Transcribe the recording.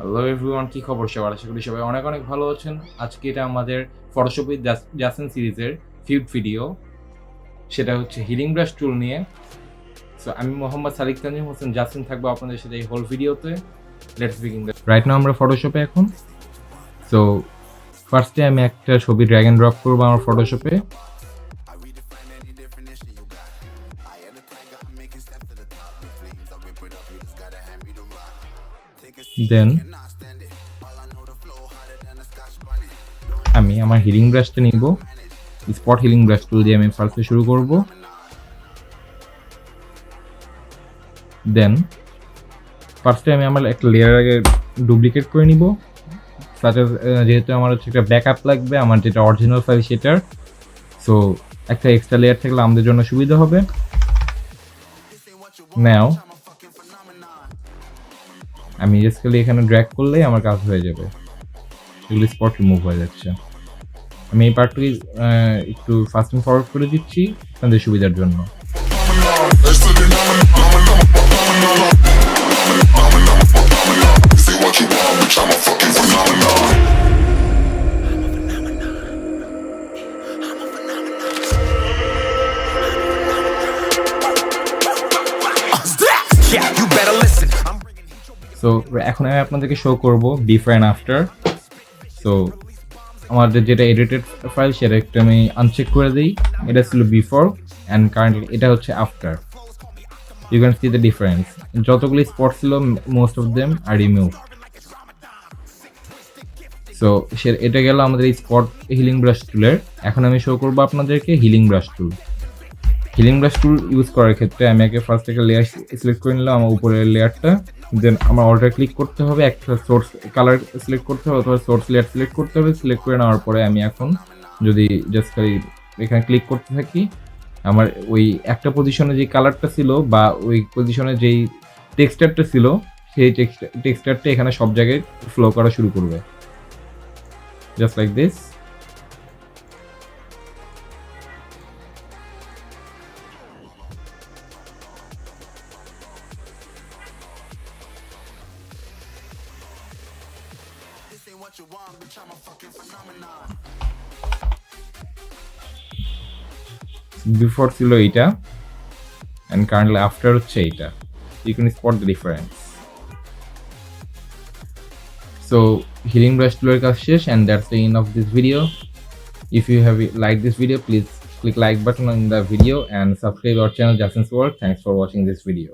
Hello everyone, কি খবর সবার? আশা করি সবাই অনেক অনেক ভালো আছেন। আজকে এটা আমাদের ফটোশপ উইথ জাসিন সিরিজের 5th ভিডিও। সেটা হচ্ছে হিলিং ব্রাশ টুল নিয়ে। সো আমি মোহাম্মদ সালিক তানজিম হোসেন জাসিন থাকবো আপনাদের সাথে এই হোল ভিডিওতে। Let's begin. রাইট নাও আমরা ফটোশপে এখন। সো ফার্স্টে আমি একটা ছবি ড্র্যাগ এন্ড ড্রপ করবো আমার ফটোশপে। দেন আমি আমার হিলিং ব্রাশটা নিব। স্পট হিলিং ব্রাশ টুল দিয়ে আমি ফার্স্টে শুরু করব। দেন ফার্স্টে আমি আমার একটা লেয়ার আগে ডুপ্লিকেট করে নিব। যেহেতু আমার হচ্ছে একটা ব্যাকআপ লাগবে আমার যেটা অরিজিনাল ফাইল সেটার। সো একটা এক্সট্রা লেয়ার থাকলে আমাদের জন্য সুবিধা হবে। নাও আমি জাস্ট খালি এখানে ড্র্যাগ করলেই আমার কাজ হয়ে যাবে। এগুলি স্পট রিমুভ হয়ে যাচ্ছে। আমি এই পার্টটি একটু ফাস্ট এন্ড ফরওয়ার্ড করে দিচ্ছি আপনাদের সুবিধার জন্য। সো এখন আমি আপনাদেরকে শো করব বিফোর অ্যান্ড আফটার। সো আমাদের যেটা এডিটেড ফাইল সেটা একটু আমি আনচেক করে দিই। এটা ছিল বিফোর অ্যান্ড কারেন্টলি এটা হচ্ছে after. You can see the difference. যতগুলি স্পট ছিল most of them are remove. So এটা গেল আমাদের এই স্পট হিলিং ব্রাশ টুলের। এখন আমি শো করবো আপনাদেরকে হিলিং ব্রাশ টুল। হিলিং ব্রাশ টুল ইউজ করার ক্ষেত্রে আমি আগে ফার্স্ট একটা লেয়ার সিলেক্ট করে নিলাম আমার উপরের লেয়ারটা। দেন আমার অল্টার ক্লিক করতে হবে, একটা সোর্স কালার সিলেক্ট করতে হবে অথবা সোর্স লেয়ার সিলেক্ট করতে হবে। সিলেক্ট করে নেওয়ার পরে আমি এখন যদি জাস্ট খালি এখানে ক্লিক করতে থাকি, আমার ওই একটা পজিশনে যে কালারটা ছিল বা ওই পজিশনে যেই টেক্সচারটা ছিল সেই টেক্সচারটা এখানে সব জায়গায় ফ্লো করা শুরু করবে, জাস্ট লাইক দিস। বিফোর ছিল এইটা and currently after হচ্ছে এইটা. You can spot the difference. So healing brush tool এর কাজ শেষ and that's the end of this video. If you have liked this video, please click like button on the video and subscribe our channel Jasin's World. Thanks for watching this video.